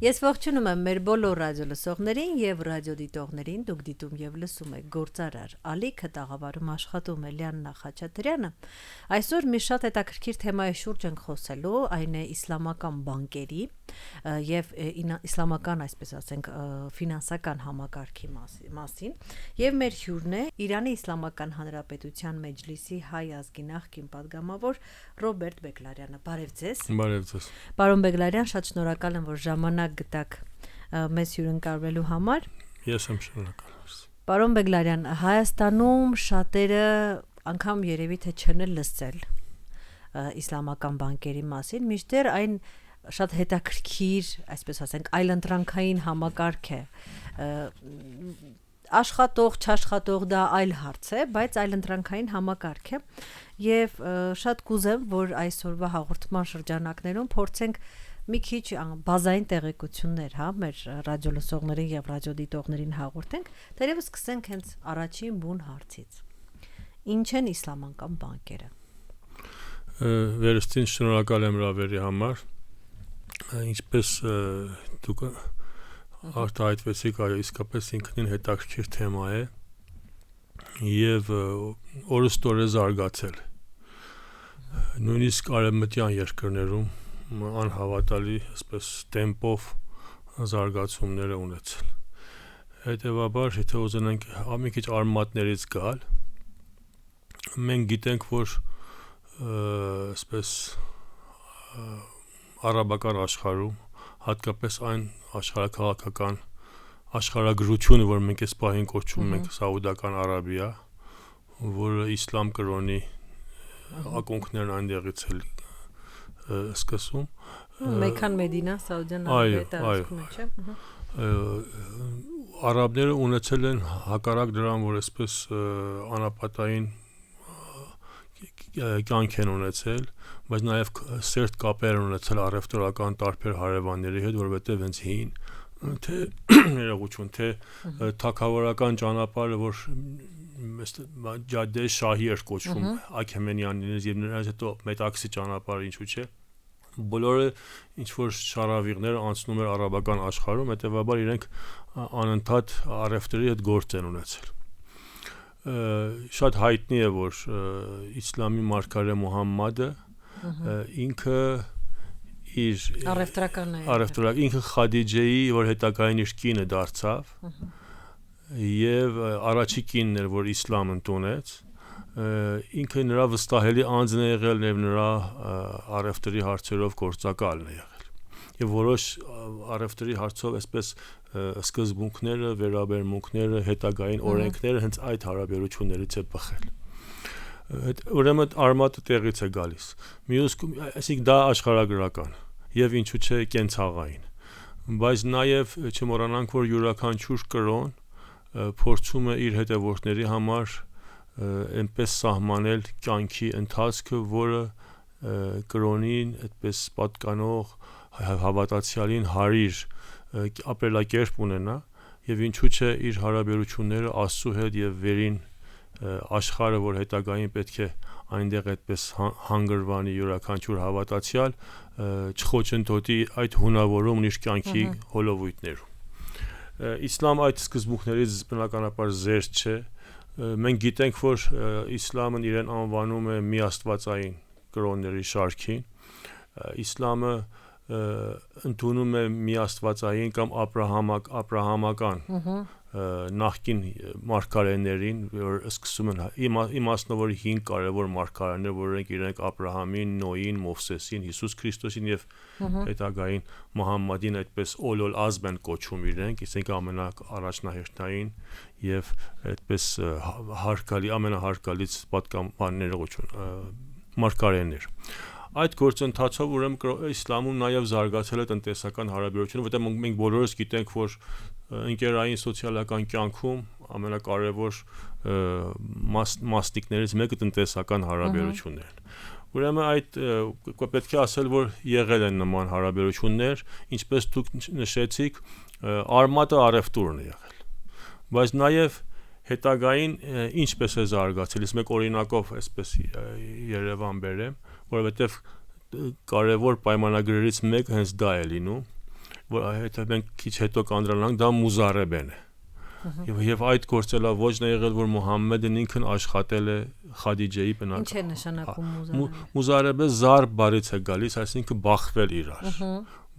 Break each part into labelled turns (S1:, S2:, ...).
S1: Ես ողջունում եմ մեր բոլոր ռադիոլսողներին եւ ռադիոդիտողներին, դուք դիտում եւ լսում եք Գործարար Ալիքը տաղավարում աշխատում է Լիաննա Խաչատրյանը։ Այսօր մի շատ հետաքրքիր թեմայի շուրջ ենք խոսելու, այն է իսլամական բանկերի եւ իսլամական, այսպես ասենք, ֆինանսական համակարգի մասին եւ մեր հյուրն է Իրանի Իսլամական Հանրապետության Մեջլիսի հայ ազգի նախկին падգամավոր Ռոբերտ Բեգլարյանը։ Բարև ձեզ։
S2: Բարև ձեզ։
S1: Պարոն Բեգլարյան, շատ շնորհակալ եմ, որ ժամանակ գտաք մեզ հյուրընկալվելու համար։
S2: Ես եմ շնորհակալ։
S1: Պարոն Բեգլարյան, Հայաստանում շատերը անգամ երևի թե չեն լսել իսլամական բանկերի մասին, մինչդեռ այն շատ հետաքրքիր, այսպես ասենք, այլընտրանքային համակարգ է։ Աշխատող, չաշխատող դա այլ հարց է, բայց այլընտրանքային համակարգ է եւ շատ կուզեմ, որ այսօրվա հաղորդման շրջանակներում փորձենք մի քիչ բազային տեղեկություններ, մեր ռադիոլսողներին եւ ռադիոդիտողներին հաղորդենք, դերևս սկսենք հենց առաջին բուն հարցից։ Ինչ են իսլամական բանկերը։
S2: Վերստին շնորհակալ եմ հրավերի համար։ Ինչպես դուք արտահայտվեցիք, այո, իսկապես ինքնին հետաքրքիր թեմա է եւ օրստորե զարգացել։ Նույնիսկ արևմտյան երկրներում անհավատալի, այսպես տեմպով զարգացումներ է ունեցել։ Հետևաբար, եթե ուզենանք մի քիչ արմատներից գալ, մենք գիտենք, որ այսպես արաբական աշխարհում, հատկապես այն աշխարհաքաղաքական աշխարհագրությունը, որ մենք այս պահին կոչում ենք Սաուդական Արաբիա, որը իսլամ կրոնի ակունքներն այնտեղից էլ սկսում։
S1: Մեքքան Մեդինա, Սաուդյան Արաբիայի տարածքում է, չէ՞։
S2: Արաբները ունեցել են հակառակ դրան, որ այսպես անապատային կյանք են ունեցել, բայց նաև սերտ կապեր են ունեցել առևտրական տարբեր հարևանների հետ, որովհետև հենց հին թե ներողություն, թե թագավորական ճանապարհը, որ Ջադե Շահի էր կոչվում Աքեմենյաններից եւ նրանց հետո Մետաքսի ճանապարհը ինչու՞ չէ, բոլորը ինչ որ շարավիղներ անցնում էր արաբական աշխարհում, հետեւաբար իրենք անընդհատ առևտրի հետ գործ են ունեցել։ Շատ հայտնի է, որ իսլամի մարգարե Մուհամմադը ինքը իր առևտրական ինքը Խադիջեի, որ հետագային իր կինը դարձավ, եւ առաջի կինն էր, որ իսլամ ընդունեց, ինքը նրա վստահելի անձն է եղել եւ նրա առևտրի հարցերով գործակալն է եղել։ Եվ որոշ առևտրի հարցով այսպես սկզբունքները, վերաբերմունքները, հետագային օրենքները հենց այդ հարաբերություններից է բխել։ Ուրեմն արմատը տեղից է գալիս։ Այսինքն դա աշխարհագրական եւ ինչու՞ չէ կենցաղային։ Բայց նաեւ չմոռանանք, որ յուրաքանչյուր կրոն փորձում է իր հետևորդների համար այնպես սահմանել կյանքի ընթացքը, որը կրոնին այդպես պատկանող հավատացյալին հարիր ապրելակերպ ունենա եւ ինչու՞ չէ իր հարաբերությունները Աստծո հետ եւ վերին աշխարհը, որ հետագային պետք է այնտեղ այդպես հանգրվանի յուրաքանչյուր հավատացյալ, չխոչընդոտի այդ հունավորումն իր կյանքի հոլովույթներում։ Իսլամ այդ սկզբունքներից բնականաբար զերծ չէ։ Մենք գիտենք, որ իսլամն իրեն անվանում է միաստվածային կրոնների շարքին։ Իսլամը ընդունում է միաստվածային կամ աբրահամական նախկին մարգարեներին, որ սկսում են իմացնով, որ 5 կարևոր մարգարեներ, որոնք իրենք Աբրահամին, Նոյին, Մովսեսին, Հիսուս Քրիստոսին եւ հետագային Մուհամմադին այդպես օլոլ ազմ են կոչում իրենք, իսկ ամենաառաջնահերթային եւ այդպես հարկալի, ամենահարկալից պատգամավորները կոչվում մարգարեներ։ Այդ գործընթացով ուրեմն իսլամում նաև զարգացել է տնտեսական հարաբերությունը, որտեղ մենք բոլորս գիտենք, որ ընկերային սոցիալական կյանքում ամենակարևոր մասնիկներից մեկը տնտեսական հարաբերություններն են։ Ուրեմն այդ պետք է ասել, որ եղել են նման հարաբերություններ, ինչպես դուք նշեցիք, արմատը առևտուրն է եղել։ Բայց նաև հետագային ինչպես է զարգացել, իսկ մեկ օրինակով այսպես Երևան բերեմ, որովհետև կարևոր պայմանագրերից մեկը հենց դա է լինում։ որ այդ մենք քիչ հետո կանդրանանք, դա մուզարեբեն է։ Եվ այդ գործելա ոչ նա եղել, որ Մուհամմեդն ինքն աշխատել է Խադիջեի բնակ։
S1: Ինչ է նշանակում մուզարեբը։
S2: Մուզարեբը զար բարից է գալիս, այսինքն բախվել իրար։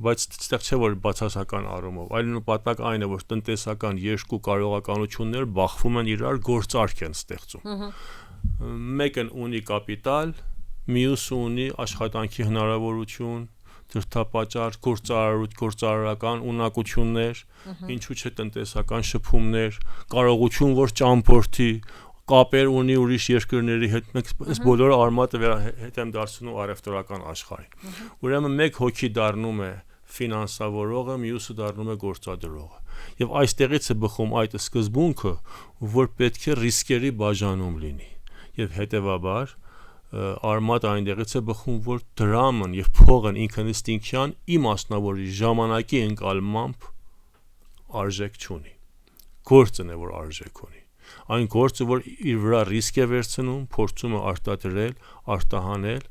S2: Բայց այստեղ չէ որ բացասական առումով, այլ նպատակ այն է, որ տնտեսական երկու կարողականություններ բախվում են իրար, գործարք են ստեղծում։ Մեկն ունի կապիտալ, մյուսը ունի աշխատանքի հնարավորություն, դրդապատճառ, գործարարական ունակություններ, ինչու՞ չէ տնտեսական շփումներ, կարողություն, որ ճամփորդի, կապեր ունի ուրիշ երկրների հետ, մենք այս բոլորը արմատը հետ եմ դարձնում առևտրական աշխարհին։ Ուրեմն մեկ հոգի դառնում է ֆինանսավորողը, մյուսը դառնում է գործադրողը։ Եվ այստեղից է բխում այդ սկզբունքը, որ պետք է ռիսկերի բաժանում լինի։ Եվ հետևաբար արմատ այնտեղից է բխում, որ դրամն եւ փողն ինքնըստինքյան իմաստնավորի ժամանակի ընկալմամբ արժեք չունի։ Գործն է, որ արժեք ունի։ Այն գործը, որ իր վրա ռիսկ է վերցնում, փորձում է արտադրել, արտահանել,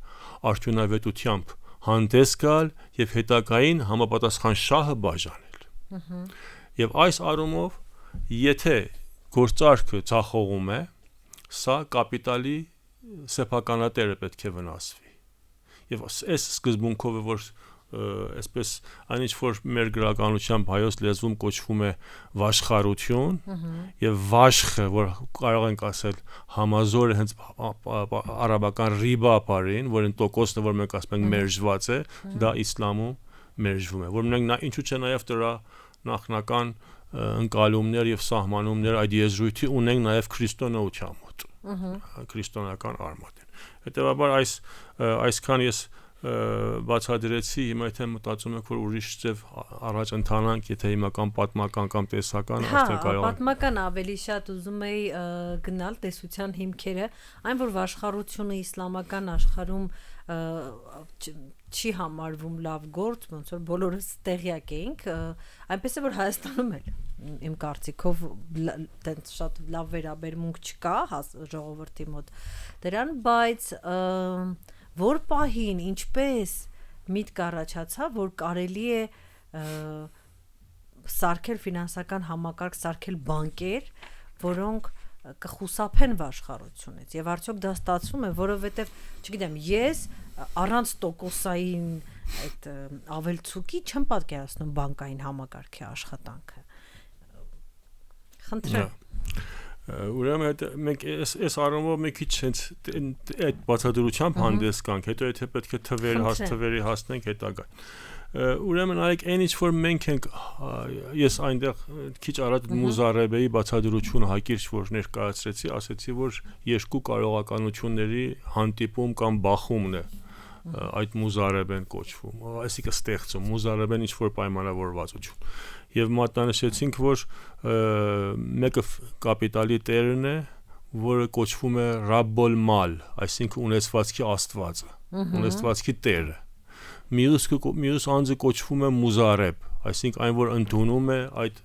S2: արդյունավետությամբ հանդես գալ եւ հետագային համապատասխան շահը բաժանել։ Եվ այս առումով, եթե գործարքը ցախողում է, սա կապիտալի սեփականատերը պետք է վնասվի։ Եվ այս սկզբունքով է, որ այսպես այնինչ որ մեր գրականությամբ հայոց լեզվում կոչվում է վաշխառություն, եւ վաշխը, որ կարող ենք ասել համազորը հենց արաբական ռիբա բարին, որն տոկոսն է, որ մենք ասում ենք մերժված է, դա իսլամում մերժվում է, որ մենք ինչու՞ չէ նաեւ դրա նախնական ընկալումներ եւ սահմանումներ այդ եզրույթի ունենք նաեւ քրիստոնեության մոտ։ Քրիստոնեական արմատին։ Հետևաբար այսքան ես բացադրեցի, հիմա եթե մտածում եք, որ ուրիշ ձև առաջ ընթանանք, եթե հիմական պատմական կամ տեսական, այստեղ կարող ենք։
S1: Պատմական ավելի շատ ուզում էի գնալ տեսության հիմքերը, այն որ վաշխառությունը իսլամական աշխարհում չի համարվում լավ գործ, ոնց որ բոլորս տեղյակ էինք, այնպես է որ Հայաստանում էլ իմ կարծիքով տենց շատ լավ վերաբերմունք չկա ժողովրդի մոտ դրան, բայց որ պահին ինչպես միտք առաջացավ, որ կարելի է սարքել ֆինանսական համակարգ, սարքել բանկեր, որոնք կխուսափեն վաշխառությունից, եւ արդյոք դա ստացվում է, որովհետեւ, չգիտեմ, ես առանց տոկոսային այդ ավելցուկի չեմ պատկերացնում բանկային համակարգի աշխատանքը։ Խնդրեմ։
S2: Ուրեմն մենք այս առումով մի քիչ հենց այդ բացատրությամբ հանդես գանք, հետո եթե պետք է թվերի հասնենք հետագա։ Ուրեմն այեք այն ինչ որ մենք ենք, ես այնտեղ քիչ առաջ մուզարեբեի բացատրությունը հակիրճ որ ներկայացրեցի, ասեցի որ երկու կարողականությունների հանդիպում կամ բախումն է այդ մուզարեբեն կոչվում, այսինքն ստեղծում, մուզարեբեն ինչ որ պայմանավորվածություն։ Եվ մատնանշեցինք, որ մեկը կապիտալի տերն է, որը կոչվում է Ռաբբոլ Մալ, այսինքն ունեցվածքի աստվածը, ունեցվածքի տերը։ Մյուս անձը կոչվում է Մուզարեբ, այսինքն այն, որ ընդունում է այդ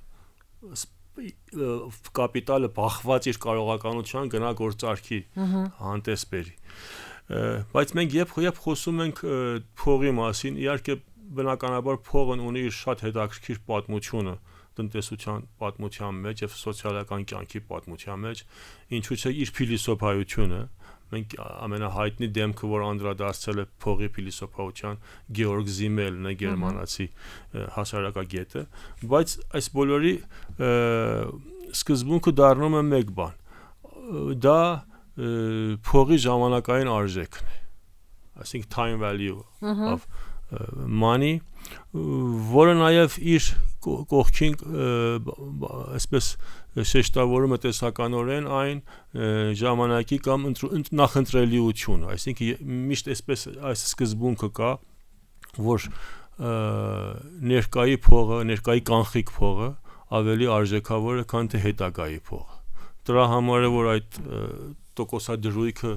S2: կապիտալը բախված իր կարողականության գնա գործարքի հանդես բերի։ Բայց մենք երբ խոսում ենք փողի մասին, իհարկե բնականաբար փողն ունի իր շատ հետաքրքիր պատմությունը տնտեսության պատմության մեջ եւ սոցիալական կյանքի պատմության մեջ, ինչու՞ չէ իր փիլիսոփայությունը, մենք ամենահայտնի դեմքը, որ անդրադարձել է փողի փիլիսոփայության Գեորգ Զիմելն է, գերմանացի հասարակագետը, բայց այս բոլորի սկզբունքը դառնում է մեկ բան, դա փողի ժամանակային արժեքն է, այսինքն time value of money, որը նաև իր կողքին այսպես շեշտավորում է տեսականորեն այն ժամանակի կամ նախընտրելիությունը, այսինքն միշտ այսպես այս սկզբունքը կա, որ ներկայի փողը, ներկայի կանխիկ փողը ավելի արժեքավոր է, քան թե հետագայի փողը։ Դրա համար է, որ այդ տոկոսադրույքը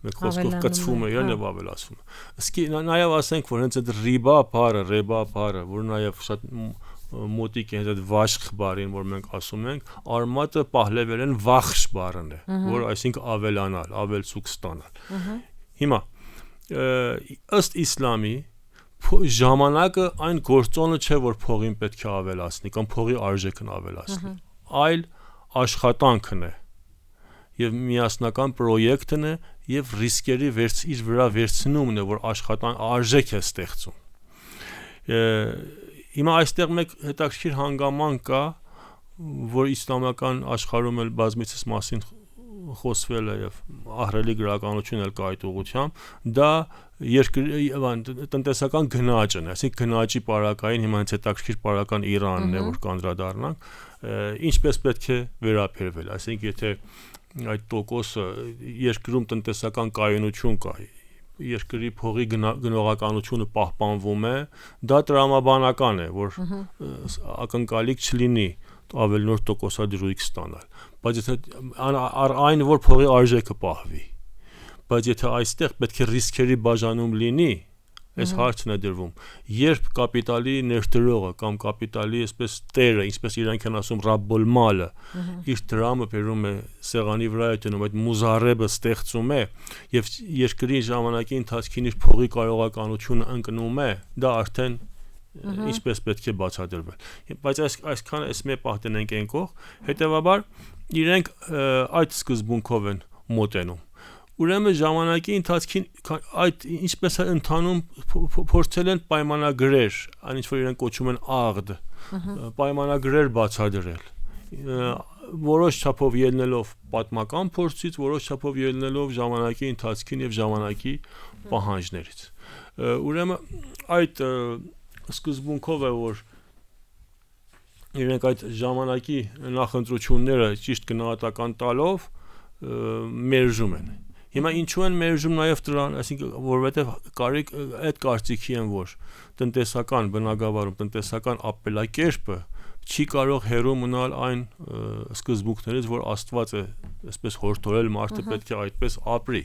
S2: մեկ խոսքով կծվում է, եւ ավելացվում է։ Իսկ նաև ասենք, որ հենց այդ ռիբա բառը, որ նաև շատ մոտիկ է այդ վաշխ բառին, որ մենք ասում ենք, արմատը պահլևերեն վախշ բառն է, որ այսինքն ավելանալ, ավելցուկ ստանալ։ Հիմա ըստ իսլամի ժամանակը այն գործոնը չէ, որ փողին պետք է ավելացնի կամ փողի արժեքն ավելացնի, այլ աշխատանքն է եւ միասնական պրոյեկտն է եւ ռիսկերի իր վրա վերցնումն է, որ արժեք է ստեղծում։ Հիմա այստեղ մեկ հետաքրքիր հանգամանք կա, որ իսլամական աշխարհում էլ բազմիցս մասին խոսվել է եւ ահռելի գրականություն էլ կա այդ ուղղությամբ, դա տնտեսական գնաճն է, այսինքն գնաճի պարակային, հիմա հենց հետաքրքիր պարական Իրանն է, որ կանդրադառնանք, ինչպես պետք է վերաբերվել, այսինքն եթե այդ տոկոսը երկրում տնտեսական կայունություն կա, երկրի փողի գնողականությունը պահպանվում է, դա տրամաբանական է, որ ակնկալիք չլինի ավելի նոր տոկոսադրույք ստանալ, բայց եթե այն որ փողի արժեքը պահվի, բայց եթե այստեղ պետք է ռիսկերի բաժանում լինի, այս հարցն է դրվում, երբ կապիտալի ներդրողը կամ կապիտալի այսպես տերը, ինչպես իրանք են ասում ռաբբոլ մալը, իր դրամը բերում է սեղանի վրա է դնում, այդ մուզարեբը ստեղծում է եւ երկրի ժամանակի ընթացքին իր փողի կարողականությունը ընկնում է, դա արդեն ինչպես պետք է բացատրվել։ Բայց այսքան էս մի պահ դնենք այն կողմ, հետեւաբար իրենք այդ սկզբունքով են մոտենում։ Ուրեմն ժամանակի ընթացքին այդ ինչպես է ընթանում փորձել են պայմանագրեր, այն ինչ որ իրենք կոչում են աղդ, պայմանագրեր բացադրել։ Որոշ չափով ելնելով պատմական փորձից, որոշ չափով ելնելով ժամանակի ընթացքին եւ ժամանակի պահանջներից։ Ուրեմն այդ սկզբունքով է, որ իրենք այդ ժամանակի նախընտրությունները ճիշտ գնահատական տալով մերժում են։ Հիմա ինչու են մերժում նաև դրան, այսինքն որովհետև կարիք այդ կարծիքի են, որ տնտեսական բնագավառում տնտեսական ապրելակերպը չի կարող հեռու մնալ այն սկզբունքներից, որ Աստված է այսպես հորդորել մարդը պետք է այդպես ապրի։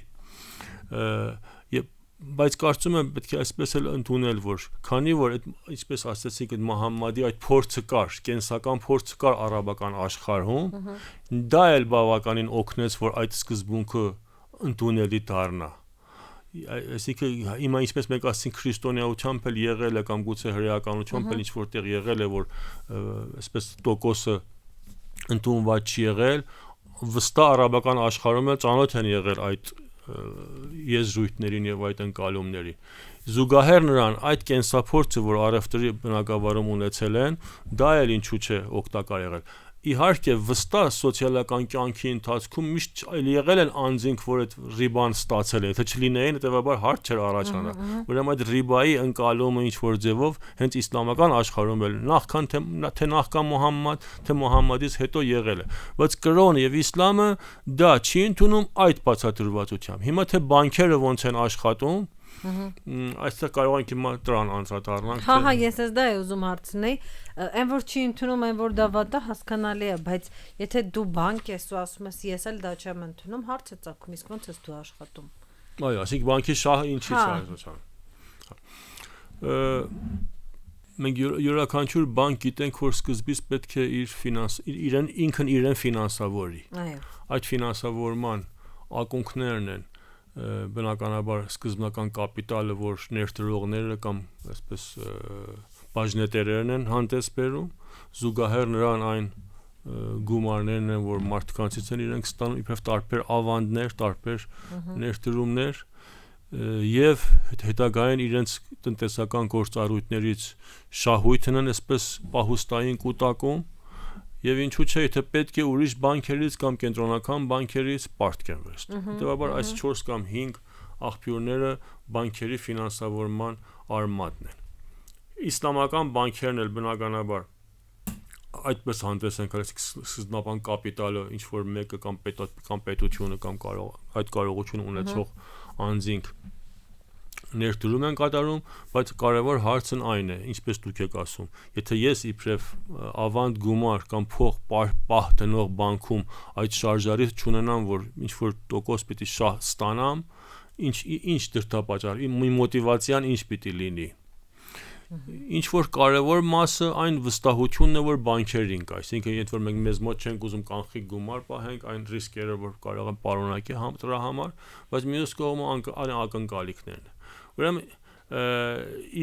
S2: Բայց կարծում եմ պետք է այսպես էլ ընդունել, որ քանի որ այդ ինչպես ասացիք այդ Մուհամմադի այդ փորձը կար, կենսական փորձը կար արաբական աշխարհում, դա էլ բավականին օգնեց, որ այդ սկզբունքը ընդունելի դառնա։ Այսինքն հիմա ինչպես մենք ասենք քրիստոնեությամբ էլ եղել է կամ գուցե հրեականությամբ էլ ինչ որտեղ եղել է, որ այսպես տոկոսը ընդունված չի եղել, վստահ արաբական աշխարհում էլ ծանոթ են եղել այդ եզրույթներին եւ այդ ընկալումներին։ Զուգահեռ նրան այդ կենսափորձը, որ առևտրի բնագավառում ունեցել են, դա էլ ինչու՞ չէ օգտակար եղել։ Իհարկե վստահ սոցիալական կյանքի ընթացքում միշտ եղել են անձինք, որ այդ ռիբան ստացել է, եթե չլինեին, հետեւաբար հարց չէր առաջանա։ Ուրեմն այդ ռիբայի ընկալումը ինչ որ ձևով հենց իսլամական աշխարհում էլ նախքան թե նախքան Մուհամմադ, թե Մուհամմադից հետո եղել է։ Բայց կրոնը եւ իսլամը դա չի ընդունում այդ բացատրվածությամբ։ Հիմա թե բանկերը ոնց են աշխատում, այստեղ կարող ենք հիմա դրան անդրադառնանք։
S1: Հա, ես դա եմ ուզում հարցնել, այն որ չի ընդունում, այն որ դա վատ է, հասկանալի է, բայց եթե դու բանկ ես ու ասում ես ես էլ դա չեմ ընդունում, հարցը ծագում, իսկ ոնց ես դու աշխատում։
S2: Այո, ասիկ բանկի շահը ինչի՞ց է այսօր։ Մենք յուրաքանչյուր բանկ գիտենք, որ սկզբից պետք է ինքն իրեն ֆինանսավորի։
S1: Այո։
S2: Այդ ֆինանսավորման ակունքներն են բնականաբար սկզբնական կապիտալը, որ ներդրողները կամ այսպես բաժնետերերն են հանդես բերում, զուգահեռ նրան այն գումարներն են, որ մարդկանցից են իրենք ստանում իբրև տարբեր ավանդներ, տարբեր ներդրումներ եւ հետագային իրենց տնտեսական գործառույթներից շահույթն են այսպես պահուստային կուտակում եւ ինչու՞ չէ, եթե պետք է ուրիշ բանկերից կամ կենտրոնական բանկերից պարտք են վերցնում։ Հետեւաբար այս 4 կամ 5 աղբյուրները բանկերի ֆինանսավորման արմատն են։ Իսլամական բանկերն էլ բնականաբար այդպես հանդես են գալիս սկզբնական կապիտալը, ինչ որ մեկը կամ պետությունը կամ այդ կարողությունը ունեցող անձինք ներդրում են կատարում, բայց կարևոր հարցն այն է, ինչպես դուք եք ասում, եթե ես իբրև ավանդ գումար կամ փող պահ տնող բանկում այդ շարժարից չունենամ, որ ինչ որ տոկոս պիտի շահ ստանամ, ինչ դրդապատճառ, իմ մոտիվացիան ինչ պիտի լինի։ Ինչ որ կարևոր մասը այն վստահությունն է, որ բանկերին կա, այսինքն եթե որ մենք մեզ մոտ չենք ուզում կանխիկ գումար պահենք, այն ռիսկերը, որ կարող են պարունակի դրա համար, բայց մյուս կողմը ակնկալիքներն են։ Ուրեմն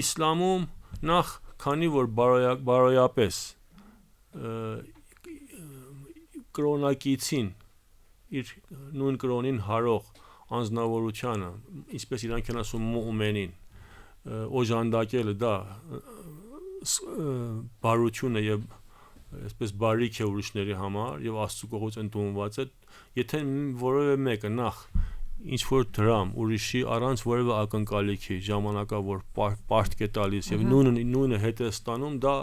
S2: իսլամում նախ քանի որ բարոյապես կրոնակիցին իր նույն կրոնին հարող անձնավորությանը, ինչպես իրանք են ասում մու'մենին, օժանդակելը դա բարությունը եւ այսպես բարիք է ուրիշների համար եւ Աստծո կողմից ընդունված է, եթե որևէ մեկը նախ ինչ որ դրամ ուրիշի առանց որևէ ակնկալիքի ժամանակավոր պարտք է տալիս եւ նույնը հետ է ստանում, դա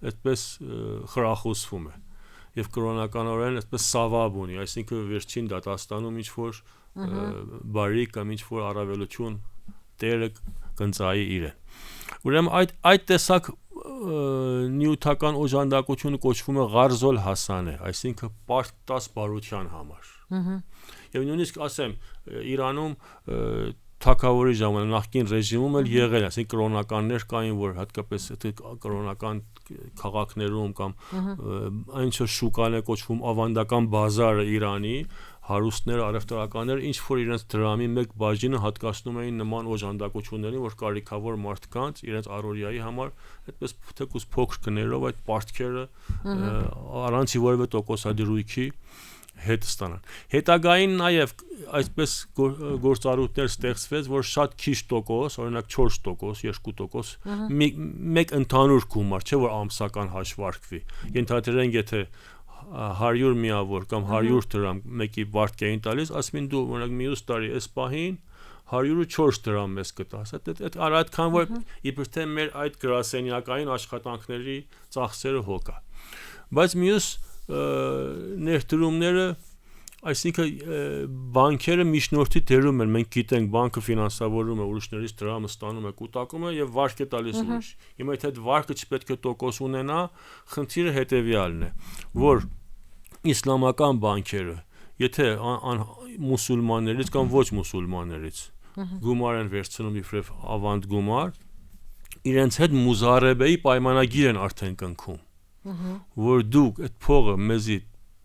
S2: այդպես խրախուսվում է եւ կրոնականորեն այսպես սավաբ ունի, այսինքն վերջին դատաստանում ինչ որ բարիք կամ ինչ որ առավելություն Տերը կընծայի իրեն։ Ուրեմն այդ տեսակ նյութական օժանդակությունը կոչվում է ղարզոլ հասանե, այսինքն պարտ 10 բարության համար։ Եվ նույնիսկ ասեմ Իրանում թագավորի ժամանակ նախկին ռեժիմում էլ եղել, այսինքն կրոնականներ կային, որ հատկապես կրոնական քաղաքներում կամ այն ինչ շուկան է կոչվում ավանդական բազարը Իրանի, հարուստները, առևտրականները ինչ որ իրենց դրամի մեկ բաժինը հատկացնում էին նման օժանդակություններին, որ կարիքավոր մարդկանց իրենց առօրյայի համար այդպես թեկուզ փոքր գներով այդ պարտքերը առանց որևէ տոկոսադրույքի հետ ստանան։ Հետագային նաև այսպես գործառույթներ ստեղծվեց, որ շատ քիչ տոկոս, օրինակ 4%, 2% մեկ ընդհանուր գումար, չէ՞ որ ամսական հաշվարկվի։ Ենթադրենք, եթե 100 միավոր կամ 100 դրամ մեկի վարկ էին տալիս, ասում են դու օրինակ մյուս տարի այս պահին 104 դրամ ես կտաս։ Այդ այդքան որ իբր թե մեր այդ գրասենյակային աշխատանքների ծախսերը հոգա։ Բայց մյուս ներդրումները, այսինքն բանկերը միջնորդի դերում են, մենք գիտենք բանկը ֆինանսավորում է ուրիշներից դրամը ստանում է, կուտակում է եւ վարկ է տալիս ուրիշ։ Հիմա եթե այդ վարկը չպետք է տոկոս ունենա, խնդիրը հետեւյալն է, որ իսլամական բանկերը, եթե մուսուլմաններից կամ ոչ մուսուլմաններից գումար են վերցնում իբրև ավանդ գումար, իրենց հետ մուզարեբեի պայմանագիր են արդեն կնքում, որ դուք այդ փողը մեզի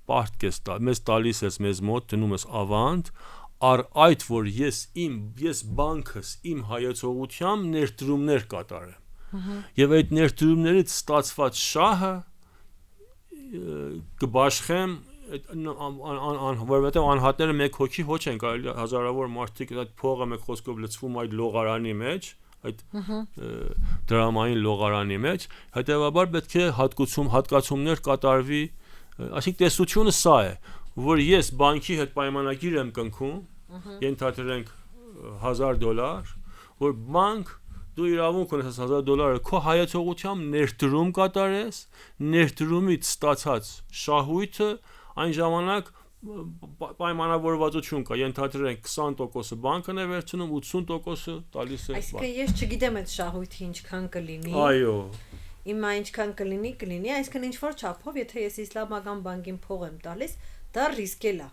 S2: պարտք ես մեզ տալիս ես մեզ մոտ դնում ես ավանդ, առ այդ որ ես բանկս իմ հայացողությամբ ներդրումներ կատարեմ եւ այդ ներդրումներից ստացված շահը կբաշխեմ որովհետեւ անհատները մեկ հոգի ոչ են կարելի հազարավոր մարդիկ այդ փողը մեկ խոսքով լցվում այդ լողարանի մեջ, այդ դրամային լողարանի մեջ, հետեւաբար պետք է հատկացումներ կատարվի, այսինքն տեսությունը սա է, որ ես բանկի հետ պայմանագիր եմ կնքում, ենթադրենք $1000, որ բանկ դու իրավունք ունես $1000 քո հայացողությամբ ներդրում կատարես, ներդրումից ստացած շահույթը այն ժամանակ պայմանավորվածություն կա, ենթադրենք 20%-ը բանկն է վերցնում, 80%-ը տալիս է։
S1: Այսինքն ես չգիտեմ այդ շահույթը ինչքան կլինի։
S2: Այո։
S1: Հիմա ինչքան կլինի, այսինքն ինչ որ չափով, եթե ես իսլամական բանկին փող եմ տալիս, դա ռիսկել է։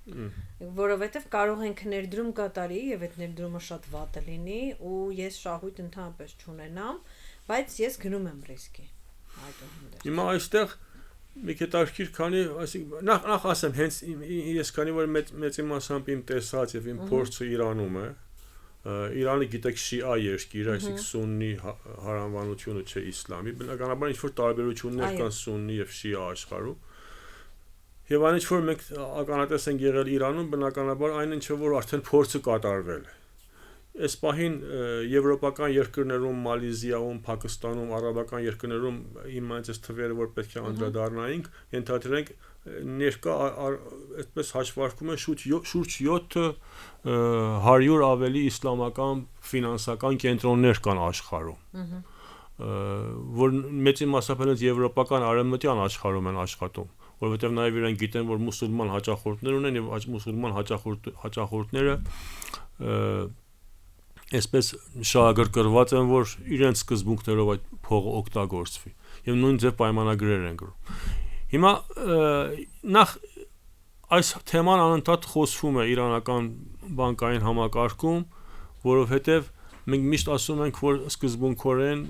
S1: Որովհետև կարող ենք ներդրում կատարի եւ այդ ներդրումը շատ վատը լինի ու ես շահույթ ընդհանրապես չունենամ, բայց ես գնում եմ ռիսկի։
S2: Հիմա այստեղ մի քիչ քանի, այսինքն նախ ասեմ, հենց ես քանի որ մեծ իմաստությամբ իմ տեսած եւ իմ փորձը Իրանում է, Իրանը գիտեք շիա երկիր, այսինքն սուննի հարանվանությունը չէ իսլամի, բնականաբար ինչ որ տարբերություններ կան սուննի եւ շիա աշխարհում։ Եվ այն ինչ որ մենք ականատես ենք եղել Իրանում, բնականաբար այն ինչը որ արդեն փորձը կատարվել է։ Այս պահին եվրոպական երկրներում, Մալեզիայում, Փակստանում, արաբական երկրներում իմ այս թվերը որ պետք է անդրադառնայինք, ենթադրենք ներկա այդպես հաշվարկում է շուրջ 700 ավելի իսլամական ֆինանսական կենտրոններ կան աշխարհում, որ մեծ իմաստով եվրոպական արևմտյան աշխարհում են աշխատում, որովհետև նաև իրենք գիտեն, որ մուսուլման հաճախորդներ ունեն եւ այս մուսուլման հաճախորդները այսպես շահագրգռված են, որ իրենց սկզբունքներով այդ փողը օգտագործվի եւ նույն ձև պայմանագրեր են գրում։ Հիմա նախ այս թեման անընդհատ խոսվում է իրանական բանկային համակարգում, որովհետև մենք միշտ ասում ենք, որ սկզբունքորեն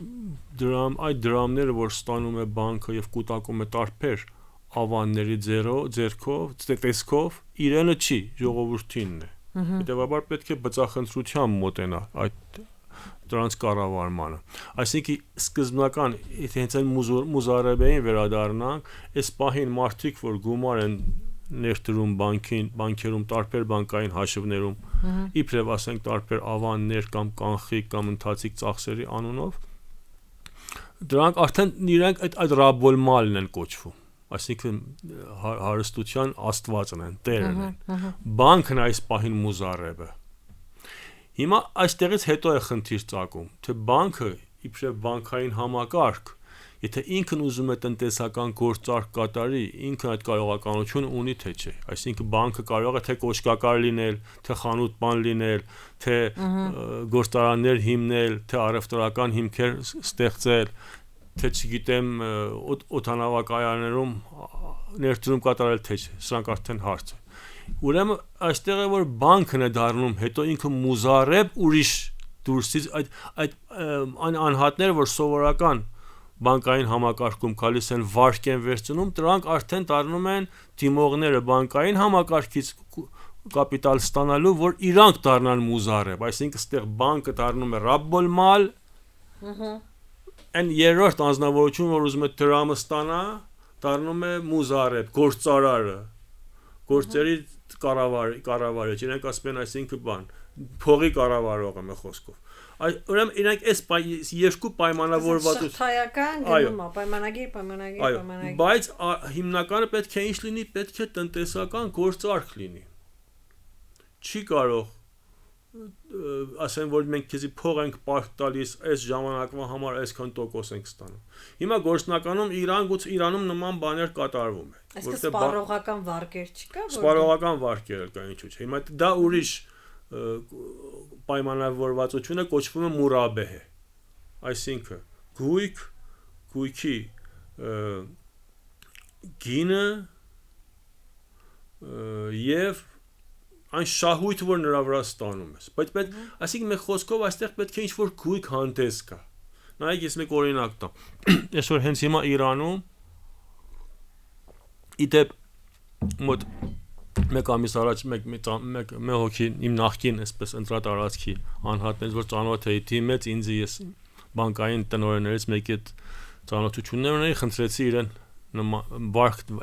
S2: այդ դրամները, որ ստանում է բանկը եւ կուտակում է տարբեր ավանների տեսքով, իրենը չի, ժողովրդինն է։ Հետևաբար պետք է բծախնդրությամբ մոտենալ այդ դրանց կառավարմանը։ Այսինքն սկզբնական եթե հենց այն մուզարեբային վերադառնանք, այս պահին մարդիկ, որ գումար են ներդրում բանկերում, տարբեր բանկային հաշիվներում, իբրև ասենք տարբեր ավաններ կամ կանխիկ կամ ընթացիկ ծախսերի անունով, դրանք արդեն իրենք այդ ռաբոլմալն են կոչվում, այսինքն հարստության աստվածն են, տերն են։ Բանկն այս պահին մուզարեբ է։ Հիմա այստեղից հետո է խնդիր ծագում, թե բանկը իբրև բանկային համակարգ, եթե ինքն ուզում է տնտեսական գործարք կատարի, ինքն այդ կարողականությունը ունի թե չէ։ Այսինքն բանկը կարող է թե կոշկակար լինել, թե խանութ-բան լինել, թե գործարաններ հիմնել, թե առևտրական հիմքեր ստեղծել, թե չգիտեմ օդանավակայաններում ներդրում կատարել թե չէ։ Սրանք արդեն հարց է։ Ուրեմն այստեղ է որ բանկն է դառնում հետո ինքը մուզարեբ ուրիշ դուրսից այդ անհատները, որ սովորական բանկային համակարգում գալիս են վարկ են վերցնում, դրանք արդեն դառնում են դիմողները բանկային համակարգից կապիտալ ստանալու, որ իրանք դառնան մուզարեբ, այսինքն այստեղ բանկը դառնում է ռաբբոլմալ, այն երրորդ անձնավորությունը, որ ուզում է դրամը ստանա, դառնում է մուզարեբ, գործարարը, գործերի կառավարիչ, իրենք ասում են այսինքն բան, փողի կառավարողը մի խոսքով։ Ուրեմն իրենք այս երկու պայմանավորվածություն
S1: շղթայական գնում է պայմանագիր
S2: բայց հիմնականը պետք է ինչ լինի, պետք է տնտեսական գործարք լինի։ Չի կարող ասեն որ մենք քեզի փող ենք պարկ տալիս այս ժամանակվա համար այսքան տոկոս ենք ստանում։ Հիմա գործնականում Իրանում նման բաներ կատարվում է։
S1: Այսինքն սպառողական վարկեր չկա, որ
S2: սպառողական վարկեր կա ինչու՞ չէ։ Հիմա դա ուրիշ պայմանավորվածությունը կոչվում է մուրաբեհ, այսինքն գույքի գինը եւ այն շահույթը, որ նրա վրա ստանում ես, բայց այսինքն մի խոսքով այստեղ պետք է ինչ-որ գույք հանդես կա։ Նայեք, ես մեկ օրինակ տամ։ Այսօր հենց հիմա Իրանում իդեպ մոտ մեկ ամիս առաջ մեկ հոգի իմ նախկին այսպես ընտրատարածքի անհատներից որ ծանոթ էի դիմեց ինձ ես բանկային տնօրեններից մեկի հետ ծանոթություններ ունեի խնդրեցի իրեն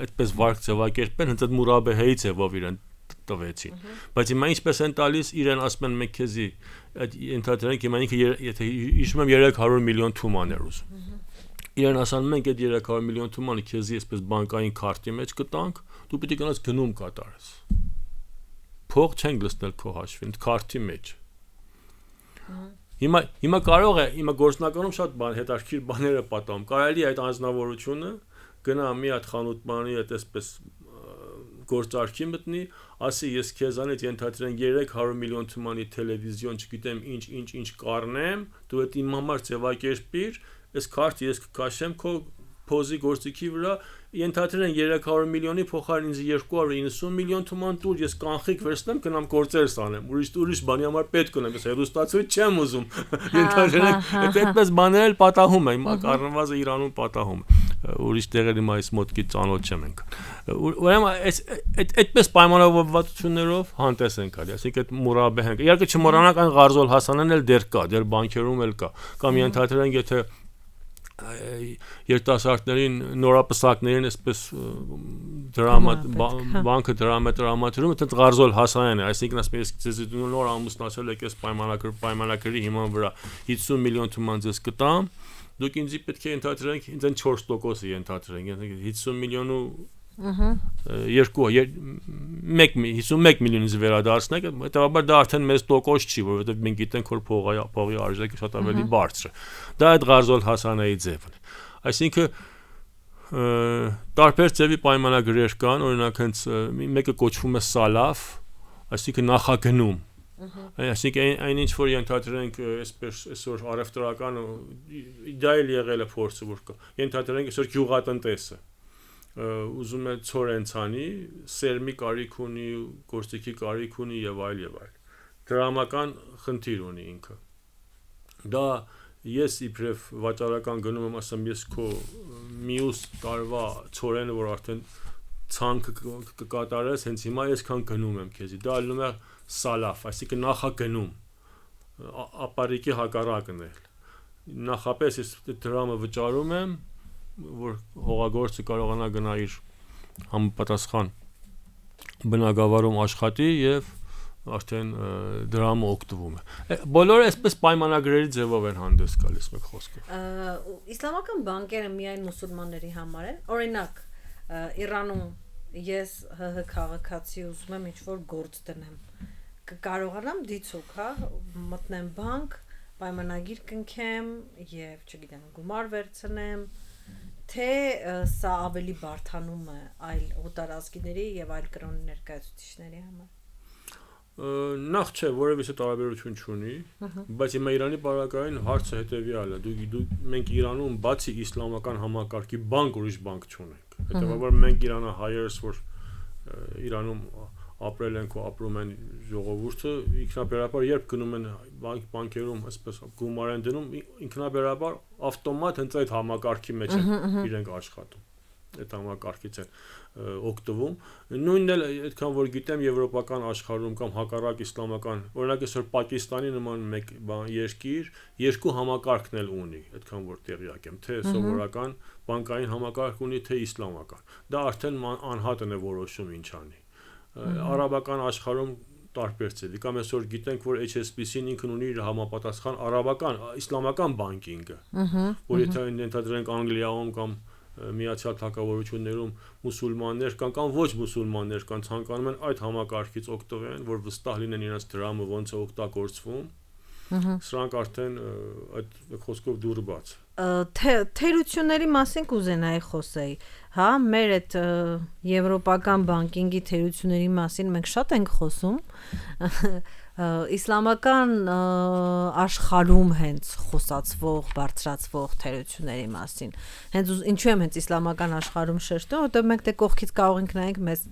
S2: այդպես վարկ ձևակերպել հենց այդ մուրաբեհի ձևով իրեն տվեցի բայց հիմա ինչպես են տալիս իրեն ասում են մենք քեզի այդ ընդհանրենք հիմա ինքը եթե հիշում եմ 300 միլիոն թումաներ ուզում իրեն ասան մենք այդ 300 միլիոն թումանը քեզի այսպես բանկային քարտի մեջ կտանք դու պիտի գնաս գնում կատարես փող չենք լցնել քո հաշվին քարտի մեջ հիմա կարող է հիմա գործնականում շատ հետաքրքիր բաներ է պատահում կարելի է այդ անձնավորությունը գնա մի հատ խանութ-բանի հետ այսպես գործարքի մտնի ասի ես քեզանից ենթադրենք 300 միլիոն թումանի տելևիզիոն չգիտեմ ինչ կառնեմ դու այդ իմ համար ձևակերպիր այս քարտը ես կքաշեմ քո փոզի գործիքի վրա ենթադրենք 300 միլիոնի փոխարեն ինձ 290 միլիոն թուման տուր ես կանխիկ վերցնեմ գնամ գործերս անեմ ուրիշ բանի համար պետք ունեմ ես հերոստացույց չեմ ուզում ենթադրենք այդպես բաներ պատահում է հիմա կառնվազը Իրանում պատահում ուրիշ տեղերի մայիս մոտքի ծանոթ չեմ ենք ուրեմն այդպես պայմանավորվածություններով հանդես են գալի ասենք այդ մուրաբեհ են իհարկե չմոռանանք այն Ղարզոլ Հասանեն էլ դեռ կա դեռ բանկերում էլ կա կամ ենթադրենք եթե երիտասարդներին նորապսակներին այսպես բանկը դրամատրում այդպես Ղարզոլ Հասանեն է այսինքն ասես ես նոր ամուսնացել եք այս պայմանագրի հիման վրա 50 միլիոն թուման ձեզ կտամ դուք ինձ պետք է ենթադրենք ինձ 4% ենթադրենք 50 միլիոնու 51 միլիոնից վերադարձնեք հետեւաբար դա արդեն մեծ տոկոս չի որովհետեւ մենք գիտենք որ փողի արժեքը շատ ավելի բարձր է դա այդ Ղարզոլ Հասանեի ձևն է այսինքն տարբեր ձևի պայմանագրեր կան օրինակ հենց մեկը կոչվում է սալաֆ այսինքն նախագնում այսինքն այն ինչ որ ենթադրենք այսպես այսօր առևտրական դա էլ եղել է փորձը որ կա ենթադրենք այսօր գյուղատնտեսը ուզում է ծորենցանի սերմի կարիք ունի գործիքի կարիք ունի եւ այլ դրամական խնդիր ունի ինքը դա ես իբրև վաճառական գնում եմ ասեմ ես քո մյուս տարվա ծորենը որ արդեն ցանկ կկատարես հենց հիմա այսքան գնում եմ քեզի դա ալնում է սալաֆ այսինքն նախագնում ապարիկի հակառակն է։ Նախապես ես դրամը վճարում եմ, որ հողագործը կարողանա գնա իր համապատասխան բնակավարում աշխատի եւ արդեն դրամը օգտվում է։ Բոլորը այսպես պայմանագրերի ձևով են հանդես գալիս մեկ խոսքով։
S1: Իսլամական բանկերը միայն մուսուլմանների համար են։ Օրինակ, Իրանում ես ՀՀ քաղաքացի ուզում եմ ինչ-որ գործ դնեմ։ Կարողանամ դիցուկ, հա, մտնեմ բանկ, պայմանագիր կնքեմ եւ, չգիտեմ, գումար վերցնեմ, թե սա ավելի բարդանում է այլ օտարազգիների եւ այլ կրոնի ներկայացուցիչների համար։
S2: Նախ չէ, որևէ տարաբերություն չունի, բայց հիմա Իրանի բնակարային հարցը հետեւյալն է։ Մենք Իրանում բացի իսլամական համակարգի բանկ ուրիշ բանկ չունենք։ Հետևաբար մենք իրանահայերս, որ Իրանում ապրել ենք ու ապրում են ժողովուրդը, ինքնաբերաբար երբ գնում են բանկերում, այսպես գումար են դնում, ինքնաբերաբար ավտոմատ հենց այդ համակարգի մեջ են իրենք աշխատում։ Այդ համակարգից են օգտվում։ Նույնն էլ այդքան որ գիտեմ եվրոպական աշխարհում կամ հակառակ իսլամական, օրինակ այսօր Պակիստանի նման մեկ երկիր երկու համակարգն էլ ունի, այդքան որ տեղյակ եմ, թե սովորական բանկային համակարգ ունի, թե իսլամական։ Դա արդեն անհատն է որոշում ինչ անի։ Արաբական աշխարհում տարբեր ծելի կամ այսօր գիտենք որ HSBC-ն ինքն ունի իր համապատասխան արաբական իսլամական բանկինգը, որ եթե ընդհանրենք Անգլիայում կամ Միացյալ Թագավորություններում մուսուլմաններ կամ ոչ մուսուլմաններ կան ցանկանում են այդ համակարգից օգտվեն, որ վստահ լինեն իրենց դրամը ոնց է օգտագործվում, սրանք արդեն այդ խոսքով դուր բաց։
S1: Թերությունների մասին կուզենայի խոսեի, հա, մեր այդ եվրոպական բանկինգի թերությունների մասին մենք շատ ենք խոսում, իսլամական աշխարհում հենց խոսածվող, բարձրացվող թերությունների մասին։ Հենց ինչու եմ հենց իսլամական աշխարհում շեշտում, որտեղ մենք դե կողքից կարող ենք նայենք մեզ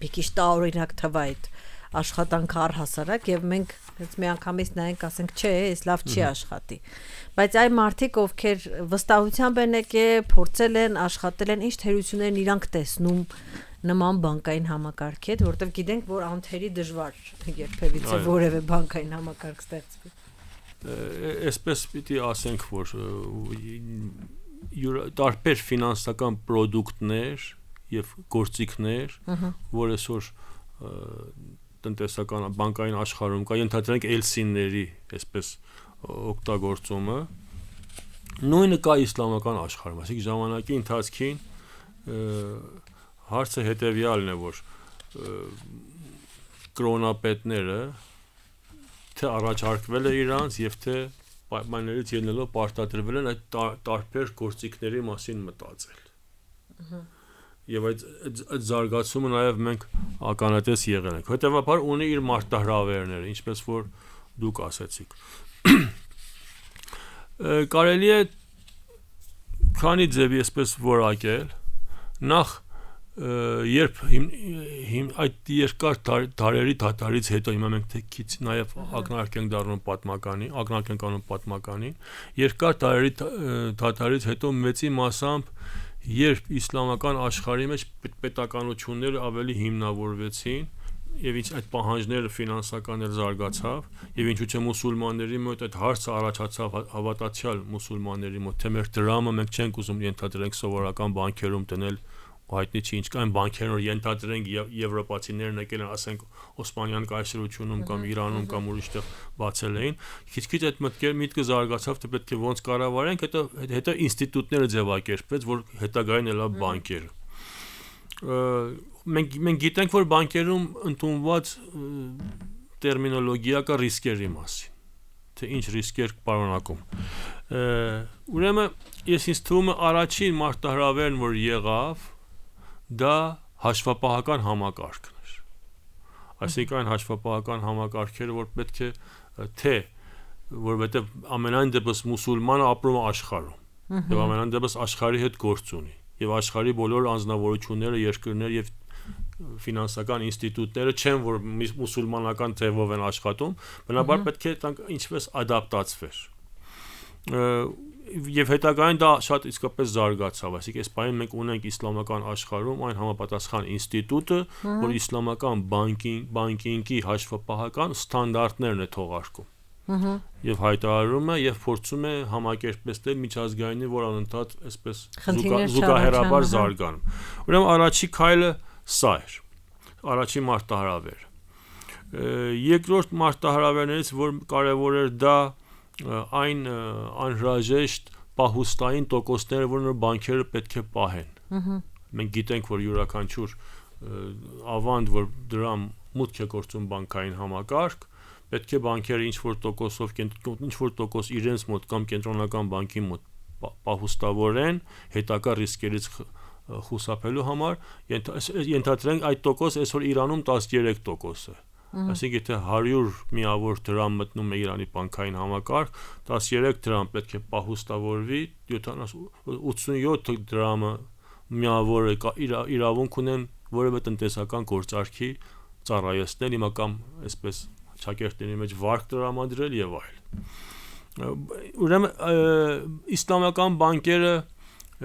S1: մի քիչ տարօրինակ թվա այդ աշխատանքը առհասարակ եւ մենք հենց միանգամից նայենք, ասենք, չէ, այս լավ չի աշխատի։ Բայց այ մարդիկ, ովքեր վստահությամբ են եկել, փորձել են, աշխատել են, ինչ թերություններ են իրանք տեսնում նման բանկային համակարգի հետ, որտեղ գիտենք, որ անթերի դժվար երբևիցե որևէ բանկային համակարգ ստեղծվի։
S2: Այսպես պիտի ասենք, որ տարբեր ֆինանսական պրոդուկտներ եւ գործիքներ, որ այսօր տնտեսական բանկային աշխարհում կա, ենթադրենք էլսինների այսպես օգտագործումը, նույնը կա իսլամական աշխարհում, այսինքն ժամանակի ընթացքին հարցը հետևյալն է, որ կրոնապետները թե առաջարկվել է իրանց եւ թե պայմաններից ելնելով պարտադրվել են այդ տարբեր գործիքների մասին մտածել։ Եվ այդ զարգացումը նաև մենք ականատես եղել ենք։ Հետևաբար ունի իր մարտահրավերները, ինչպես որ դուք ասացիք։ Կարելի է քանի ձևի այսպես որակել, նախ երբ այդ երկար դարերի դատարից հետո հիմա մենք քիչ նաև ակնարկ ենք դառնում պատմականին, երկար դարերի դատարից հետո մեծի մասամբ երբ իսլամական աշխարհի մեջ պետականությունները ավելի հիմնավորվեցին եւ ինչ այդ պահանջները ֆինանսական էլ զարգացավ եւ ինչու՞ չէ մուսուլմանների մոտ այդ հարցը առաջացավ հավատացյալ մուսուլմանների մոտ թե մեր դրամը մենք չենք ուզում ենթադրենք սովորական բանկերում դնել հայտնի չի ինչ կան բանկերն որ ենթադրենք եվրոպացիներն եկել են ասենք Օսմանյան կայսրությունում կամ Իրանում կամ ուրիշտեղ բացել էին քիչ-քիչ այդ միտքը զարգացավ թե պետք է ոնց կառավարենք հետո ինստիտուտները ձևակերպվեց որ հետագային էլա բանկերը մենք գիտենք որ բանկերում ընդունված տերմինոլոգիա կա ռիսկերի մասին թե ինչ ռիսկեր պարունակում ուրեմն ես ինձ թվում է առաջին մարտահրավերն որ եղավ դա հաշվապահական համակարգն էր այսինքն այն հաշվապահական համակարգերը որ պետք է թե որովհետև ամենայն դեպս մուսուլմանը ապրում է աշխարհում եւ ամենայն դեպս աշխարհի հետ գործ ունի եւ աշխարհի բոլոր անձնավորությունները երկրներ եւ ֆինանսական ինստիտուտները չեն որ մուսուլմանական ձևով են աշխատում բնաբար պետք է տանք ինչպես ադապտացվեր եւ հետագային դա շատ իսկապես զարգացավ այսինքն այս բանը մենք ունենք իսլամական աշխարհում այն համապատասխան ինստիտուտը որ իսլամական բանկինգի հաշվապահական ստանդարտներն է թողարկում եւ հայտարարում է եւ փորձում է համակերպել միջազգայինի, որ անընդհատ այսպես զուգահեռաբար զարգանում։ Ուրեմն առաջի քայլը սա էր, առաջի մարտահրավերը։ Երկրորդ մարտահրավերներից, որ կարևոր էր, դա այն անհրաժեշտ պահուստային տոկոսները, որ բանկերը պետք է պահեն։ Մենք գիտենք, որ յուրաքանչյուր ավանդ, որ դրամ մուտք է գործում բանկային համակարգ, պետք է բանկերը ինչ-որ տոկոս իրենց մոտ կամ կենտրոնական բանկի մոտ պահուստավորեն հետագա ռիսկերից խուսափելու համար, ենթադրենք այդ տոկոս այսօր Իրանում 13% է։ Այսինքն եթե 100 միավոր դրամ մտնում է Իրանի բանկային համակարգ, 13 դրամ պետք է պահուստավորվի, 87 դրամը միավորը իրավունք ունեն որևէ տնտեսական գործարքի ծառայեցնել, հիմա կամ այսպես ճակերտների մեջ վարկ տրամադրել եւ այլն։ Ուրեմն իսլամական բանկերը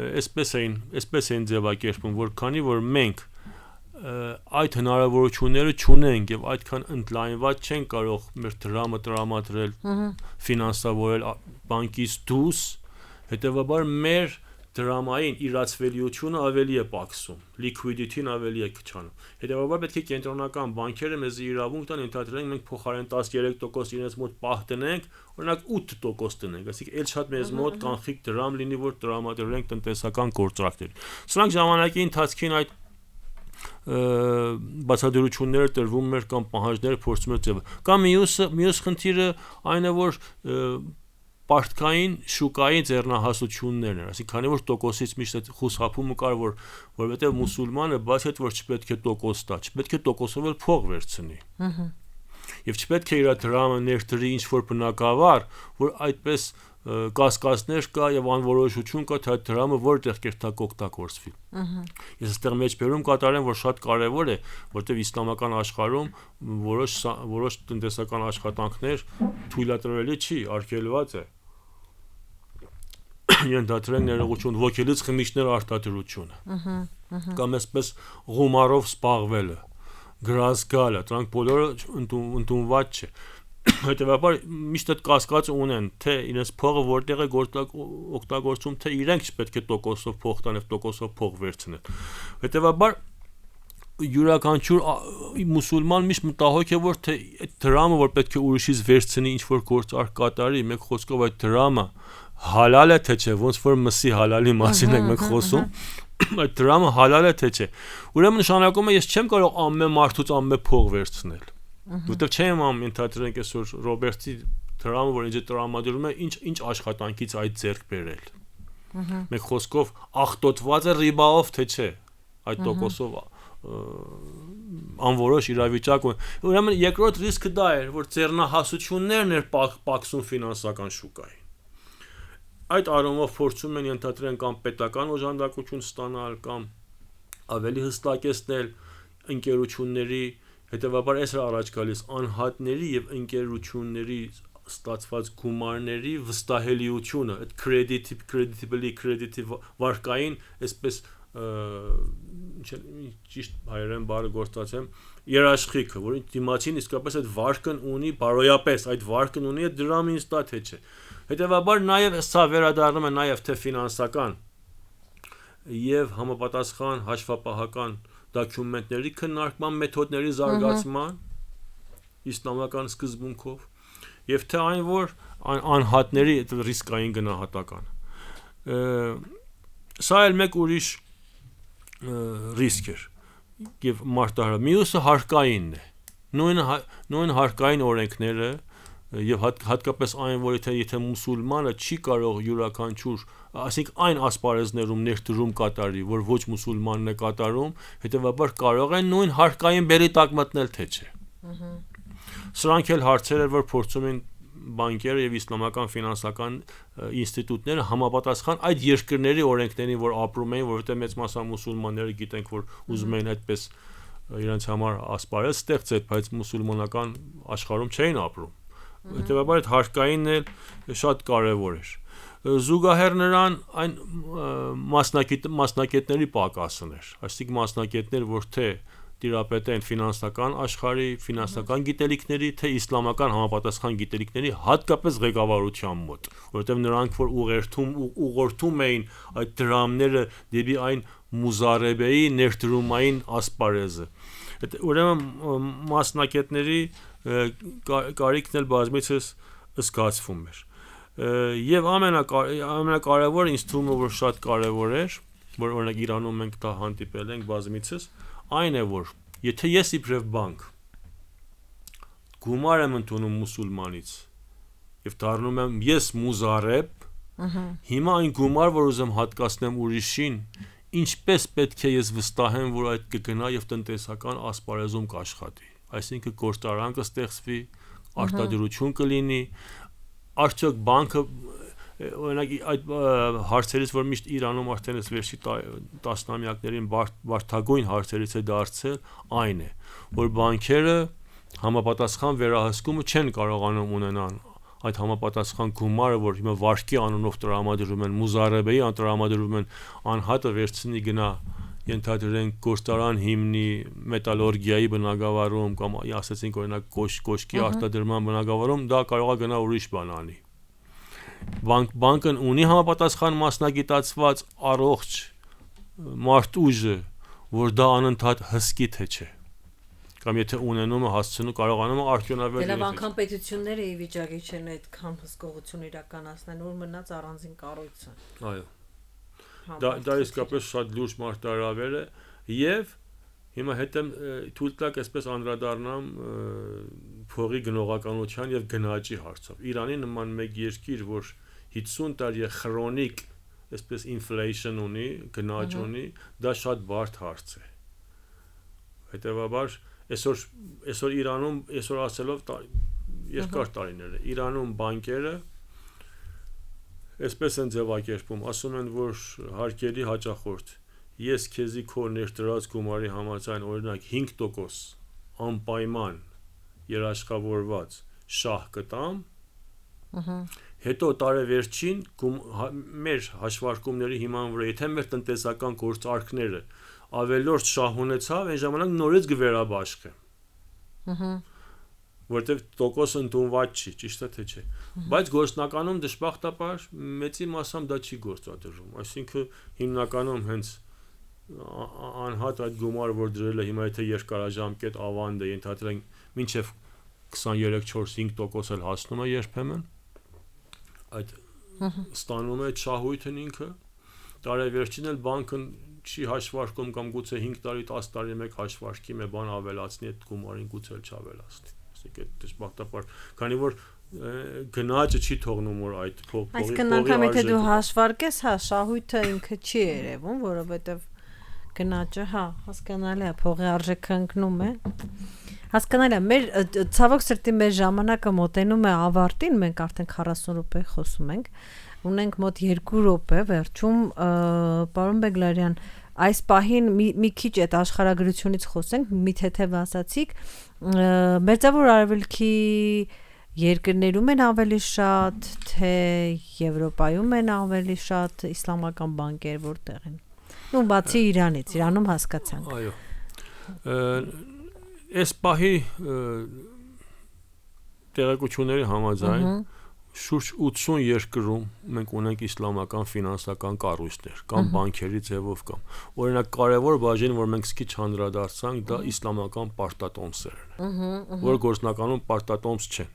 S2: այսպես էին ձևակերպում, որ քանի որ մենք այդ հնարավորությունները չունենք եւ այդքան ընդլայնված չեն կարող մեր դրամը տրամադրել, ֆինանսավորել բանկից դուրս, հետեւաբար մեր դրամային իրացվելիությունը ավելի է պակսում, liquidity-ն ավելի է քչանում։ Հետևաբար պետք է կենտրոնական բանկերը մեզ իրավունք տան, ընդհանրենք մենք փոխարեն 13% իրենց մոտ պահ տնենք, օրինակ 8% տնենք, այսինքն էլ շատ մեզ մոտ կանխիկ դրամ լինի, որ տրամադրենք տնտեսական գործարքներ։ Սրանք ժամանակի ընթացքին այդ բացատրությունները տրվում էր կամ պահանջները փորձում էր ձևը։ Կամ մյուս խնդիրը այն է, որ պարտքային շուկայի ձեռնահասություններն են, այսինքն քանի որ տոկոսից միշտ խուսափումը կար, որովհետև մուսուլմանը բաց այդ որ չպետք է տոկոս տա, չպետք է տոկոսով էլ փող վերցնի։ Եվ չպետք է իր դրամը ներդրի ինչ-որ բնակավար, որ այդպես կասկածներ կա եւ անորոշություն կա, թե այդ դրամը որտեղ կերտակ օգտագործվի։ Ես այստեղ մեջբերում կատարեմ, որ շատ կարեւոր է, որտեղ իսլամական աշխարհում որոշ տնտեսական աշխատանքներ թույլատրելի չի, արգելված է։ Ենթադրենք ներողություն ոգելից խմիչքներ արտադրությունը կամ այսպես գումարով սպաղվելը, գրազգալը, դրանք բոլորը ընդունված չէ։ Հետևաբար միշտ այդ կասկածը ունեն, թե իրենց փողը որտեղ է օգտագործում, թե իրենք չպետք է տոկոսով փող տան եւ տոկոսով փող վերցնեն։ Հետևաբար յուրաքանչյուր մուսուլման միշտ մտահոգ է, որ թե այդ դրամը, որ պետք է ուրիշից վերցնի, ինչ որ գործարք կատարի, մեկ խոսքով այդ դրամը հալալ է թե չէ, ոնց որ մսի հալալի մասին ենք մենք խոսում, այդ դրամը հալալ է թե չէ։ Ուրեմն նշանակում է ես չեմ կարող ամեն մարդուց ամեն փող վերցնել։ Որտեվ չեմ ընդհանրենք այսօր Ռոբերտի դրամը, որ ինձ տրամադրում է, ինչ աշխատանքից այդ ձեռք բերել։ Մեկ խոսքով աղտոտված է ռիբաով թե չէ, այդ տոկոսով անորոշ իրավիճակ։ Ուրեմն երկրորդ ռիսկը դա էր, որ ձեռնահասություններն էր պակսում ֆինանսական շուկային։ Այդ առումով փորձում են ենթադրեն կամ պետական օժանդակություն ստանալ, կամ ավելի հստակեցնել ընկերությունների, հետևաբար այս առաջ գալիս անհատների եւ ընկերությունների ստացված գումարների վստահելիությունը, այդ creditability վարկային, այսպես ճիշտ հայերեն բառը գործածեմ, երաշխիքը, որ դիմացին իսկապես այդ վարկն ունի, բարոյապես այդ վարկն ունի, այդ դրամը ինձ տա թե չէ։ Հետևաբար նաև սա վերադառնում է նաև թե ֆինանսական եւ համապատասխան հաշվապահական դոկումենտների քննարկման մեթոդների զարգացման իսլամական սկզբունքով եւ թե այն որ անհատների ռիսկային գնահատական։ Սա էլ մեկ ուրիշ ռիսկ էր եւ մարտահրավեր։ Մյուսը հարկայինն է։ Նույն հարկային օրենքները եւ հատկապես այն, որ եթե մուսուլմանը չի կարող յուրաքանչյուր, այսինքն այն ասպարեզներում ներդրում կատարի, որ ոչ մուսուլմանն է կատարում, հետեւաբար կարող են նույն հարկային բերի տակ մտնել թե չէ։ Սրանք էլ հարցեր են, որ փորձում են բանկերը եւ իսլամական ֆինանսական ինստիտուտները համապատասխան այդ երկրների օրենքներին, որ ապրում են, որովհետեւ մեծ մասամբ մուսուլմանները գիտենք, որ ուզում են այդպես իրենց համար ասպարեզ ստեղծել, բայց մուսուլմանական աշխարհում չէին ապրում։ Հետևաբար այդ հարկայինն էլ շատ կարևոր էր։ Զուգահեռ նրան այն մասնակետների պակասն էր, այսինքն մասնակետներ, որ թե տիրապետեն ֆինանսական աշխարհի, ֆինանսական գիտելիքների, թե իսլամական համապատասխան գիտելիքների, հատկապես ղեկավարության մոտ, որովհետև նրանք որ ուղղորդում էին այդ դրամները դեպի այն մուզարեբեի ներդրումային ասպարեզը։ Ուրեմն մասնակիցների կարիքն էլ բազմիցս զգացվում էր։ Եվ ամենակարևորը ինձ թվում է, որ շատ կարևոր էր, որ օրինակ Իրանում մենք դա հանդիպել ենք բազմիցս, այն է, որ եթե ես իբրև բանկ գումար եմ ընդունում մուսուլմանից եւ դառնում եմ ես մուզարեբ, հիմա այն գումար, որ ուզում հատկացնեմ ուրիշին, ինչպես պետք է ես վստահեմ, որ այդ կգնա եւ տնտեսական ասպարեզում կաշխատի, այսինքն գործարան կստեղծվի, արտադրություն կլինի, արդյոք բանկը օրինակ այդ հարցերից, որ միշտ Իրանում արդեն այս վերջի տասնամյակներին բարդագույն հարցերից է դարձել, այն է, որ բանկերը համապատասխան վերահսկումը չեն կարողանում ունենան այդ համապատասխան գումարը, որ հիմա վարկի անունով տրամադրում են, մուզարեբեի տրամադրում են, անհատը վերցնի գնա ենթադրենք գործարան հիմնի, մետալուրգիայի բնագավառում կամ ասեցինք օրինակ կոշկի արտադրման բնագավառում, դա կարող է գնա ուրիշ բան անի։ Բանկն ունի համապատասխան մասնագիտացված առողջ մարդուժը, որ դա անընդհատ հսկի թե չէ։ Կամ եթե ունենում է հասցնում կարողանում է արդյունավետ
S1: լինել։ Դե անկամ պետությունները ի վիճակի չեն այդքան հսկողություն իրականացնել, որ մնաց առանձին կառույցը։
S2: Այո։ Դա իսկապես շատ լուրջ մարտահրավեր է եւ հիմա հետո թույլ տաք այսպես անդրադառնամ փողի գնողականության եւ գնաճի հարցով։ Իրանի նման մեկ երկիր, որ 50 տարի քրոնիկ այսպես inflation ունի, գնաճ ունի, դա շատ բարդ հարց է։ Հետևաբար այսօր Իրանում, այսօր ասելով երկար տարիներ է, Իրանում բանկերը այսպես են ձևակերպում, ասում են, որ հարկերի հաճախորդ, ես քեզի քո ներդրած գումարի համաձայն օրինակ 5% անպայման երաշխավորված շահ կտամ, հետո տարեվերջին մեր հաշվարկումների հիման վրա, եթե մեր տնտեսական գործարքները ավելորդ շահ ունեցավ, այն ժամանակ նորից կվերաբաշխեմ։ Որտեվ տոկոս ընդունված չի, ճիշտ է թե չէ։ Բայց գործնականում դժբախտաբար մեծի մասամբ դա չի գործադրվում։ Այսինքն հիմնականում հենց անհատ այդ գումարը, որ դրել է հիմա եթե երկարաժամկետ ավանդ է, ենթադրենք մինչև 23-4-5% էլ հասնում է երբեմն, այդ ստանում է այդ շահույթն ինքը, տարեվերջին էլ բանկն չի հաշվարկում կամ գուցե 5 տարի 10 տարի մեկ հաշվարկի մի բան ավելացնի այդ գումարին գուցե չավելացնի։ Դժբախտաբար, քանի որ գնաճը չի թողնում որ այդ փողի
S1: այսինքն անգամ եթե դու հաշվարկես, հա, շահույթը ինքը չի երևում, որովհետև գնաճը, հա, հասկանալի է, փողի արժեքը ընկնում է։ Հասկանալի է, մեր ցավոք սրտի մեր ժամանակը մոտենում է ավարտին, մենք արդեն 40 րոպե խոսում ենք, ունենք մոտ 2 րոպե վերջում, պարոն Բեգլարյան, այս պահին մի քիչ այդ աշխարհագրությունից խոսենք, մի թեթև ասացիք, Մերձավոր Արևելքի երկրներում են ավելի շատ, թե Եվրոպայում են ավելի շատ իսլամական բանկեր, որտեղ են։ Ու բացի Իրանից, Իրանում հասկացանք։
S2: Այո։ Այս պահի տեղեկությունների համաձայն շուրջ 80 երկրում մենք ունենք իսլամական ֆինանսական կառույցներ կամ բանկերի ձևով կամ օրինակ կարևոր բաժին, որ մենք սկիչ հանդրադարձանք, դա իսլամական պարտատոմսերն են, որ գործնականում պարտատոմս չեն։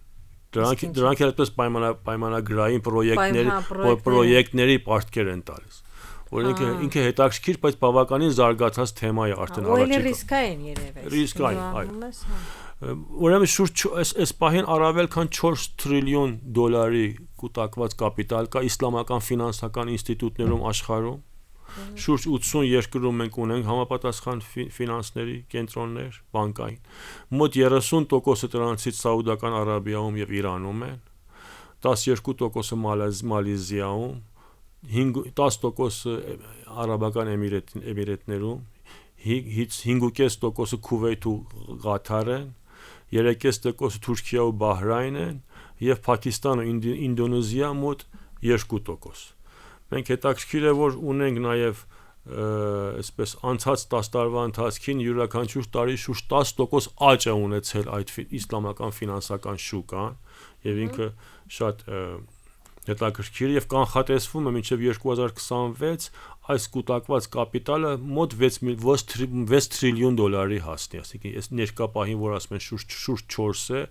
S2: Դրանք այդպես պայմանագրային պրոյեկտների պարտքեր են տալիս, որ ինքը հետաքրքիր, բայց բավականին զարգացած թեմա է արդեն
S1: առաջիկա։ Ու ռիսկային երևի։
S2: Ռիսկային, այո։ Ուրեմն շուրջ այս պահին առավել քան 4 տրիլիոն դոլարի կուտակված կապիտալ կա իսլամական ֆինանսական ինստիտուտներում աշխարհում, շուրջ 80 երկրում մենք ունենք համապատասխան ֆինանսների կենտրոններ, բանկային, մոտ 30%-ը դրանցից Սաուդական Արաբիայում եւ Իրանում են, 12%-ը Մալեզիայում, 10%-ը Արաբական Էմիրատներում, 5.5%-ը Քուվեյթ ու Ղաթար են, 3% Թուրքիա ու Բահրայն են եւ Պակիստան ու Ինդոնեզիա մոտ 2%։ Մենք հետաքրքիր է որ ունենք նաեւ այսպես անցած 10 տարվա ընթացքին յուրաքանչյուր տարի շուրջ 10% աճ է ունեցել այդ իսլամական ֆինանսական շուկան եւ ինքը շատ հետաքրքիր եւ կանխատեսվում է մինչեւ 2026 այս կուտակված կապիտալը մոտ 6 տրիլիոն դոլարի հասնի, այսինքն այս ներկա պահին որ ասում են շուրջ 4 է,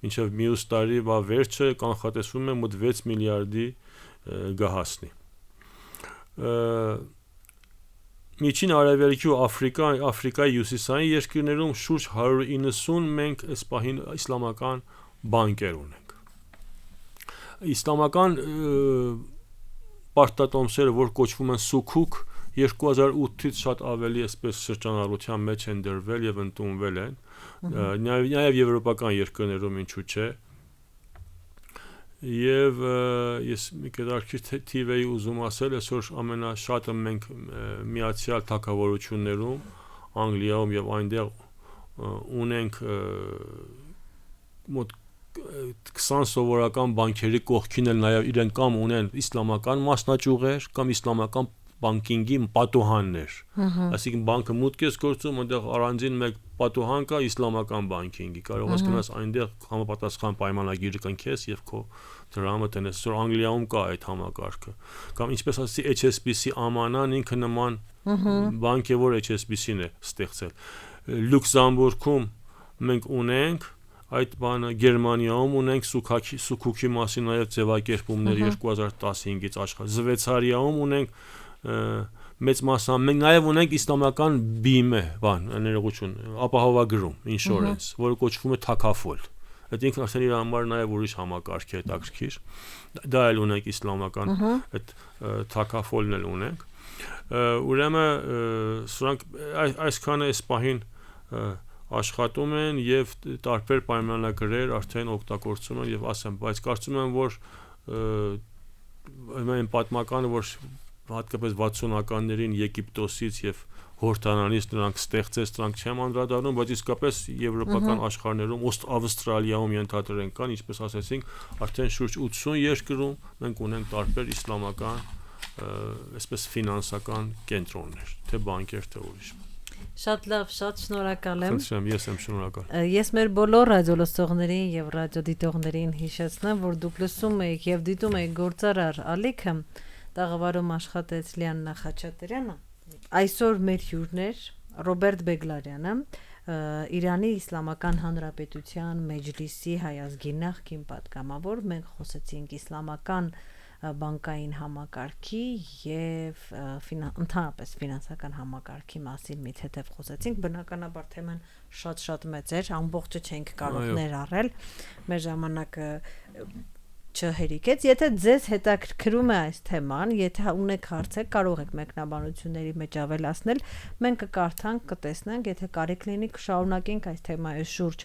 S2: մինչեւ մյուս տարի վերջը կանխատեսվում է մոտ 6 միլիարդի գահասնի։ Միջին Արևելքի ու Աֆրիկայի հյուսիսային երկրներում շուրջ 190 մենք այս պահին իսլամական բանկեր ունենք։ Իսլամական պարտատոմսերը, որ կոչվում են սուքուք, 2008-ից շատ ավելի այսպես շրջանառության մեջ են դրվել եւ ընդունվել են, նաեւ եվրոպական երկրներում ինչու՞ չէ։ Եվ ես մի կետարքիր թիվ էի ուզում ասել, այսօր ամենաշատը մենք Միացյալ Թագավորություններում, Անգլիայում եւ այնտեղ ունենք մոտ 20 սովորական բանկերի կողքին էլ նաեւ իրենք կամ ունեն իսլամական մասնաճյուղեր կամ իսլամական բանկինգի պատուհաններ։ Այսինքն բանկը մուտք է գործում, այնտեղ առանձին մեկ պատուհան կա իսլամական բանկինգի։ Կարող ես գնաս այնտեղ համապատասխան պայմանագիր կնքես եւ քո դրամը տնես։ Այսօր Անգլիայում կա այդ համակարգը։ Կամ ինչպես ասեցի HSBC Ամանան ինքը նման բանկ է, որ HSBC-ն է ստեղծել։ Լյուքսեմբուրգում մենք ունենք այդ բանը, Գերմանիայում ունենք սուքուքի մասին նաեւ ձևակերպումներ 2015-ից աշխարհ։ Շվեյցարիայում ունենք մեծ մասամբ մենք նաև ունենք իսլամական բիմե, ներողություն, ապահովագրում, insurance, որը կոչվում է թակաֆոլ։ Այդ ինքն արդեն իր համար նաև ուրիշ համակարգ է հետաքրքիր։ Դա էլ ունենք իսլամական այդ թակաֆոլն էլ ունենք։ Ուրեմն սրանք այսքանը այս պահին աշխատում են եւ տարբեր պայմանագրեր արդեն օգտագործում են եւ ասեմ, բայց կարծում եմ, որ այն պատմականը, որ հատկապես 60-ականներին Եգիպտոսից եւ Հորդանանից նրանք ստեղծեց, նրանք չեմ անդրադառնում, բայց իսկապես եվրոպական աշխարհներում, Ավստրալիայում ենթադրենք կան, ինչպես ասեցինք, արդեն շուրջ 80 երկրում մենք ունենք տարբեր իսլամական, այսպես ֆինանսական կենտրոններ, թե բանկեր, թե ուրիշ։
S1: Շատ լավ, շատ շնորհակալ եմ։
S2: Ես եմ շնորհակալ։
S1: Ես մեր բոլոր ռադիոլսողներին եւ ռադիոդիտողներին հիշեցնեմ, որ դուք լսում եք եւ դիտում եք Գործարար ալիքը, տաղավարում աշխատեց Լիաննա Խաչատրյանը։ Այսօր մեր հյուրներ Ռոբերտ Բեգլարյանը, Իրանի Իսլամական Հանրապետության Մեջլիսի հայազգի նախկին պատգամավոր, մենք խոսեցինք իսլամական բանկային համակարգի եւ ընդհանրապես ֆինանսական համակարգի մասին մի թեթև խոսեցինք, բնականաբար թեման շատ մեծ էր, ամբողջը չենք կարող ներառել, մեր ժամանակը չհերիկեց, եթե ձեզ հետաքրքրում է այս թեման, եթե ունեք հարցեր, կարող եք մեկնաբանությունների մեջ ավելացնել, մենք կկարդանք, կտեսնենք, եթե կարիք լինի կշարունակենք այս թեմայի շուրջ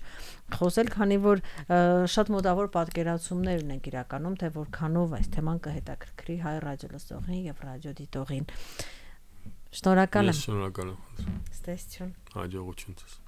S1: խոսել, քանի որ շատ մոտավոր պատկերացումներ ունենք իրականում, թե որքանով այս թեման կհետաքրքրի հայ ռադիոլսողին եւ ռադիոդիտողին։ Շնորհակալ եմ։
S2: Շնորհակալ եմ։
S1: Ստեսություն։
S2: Հաջողություն ձեզ։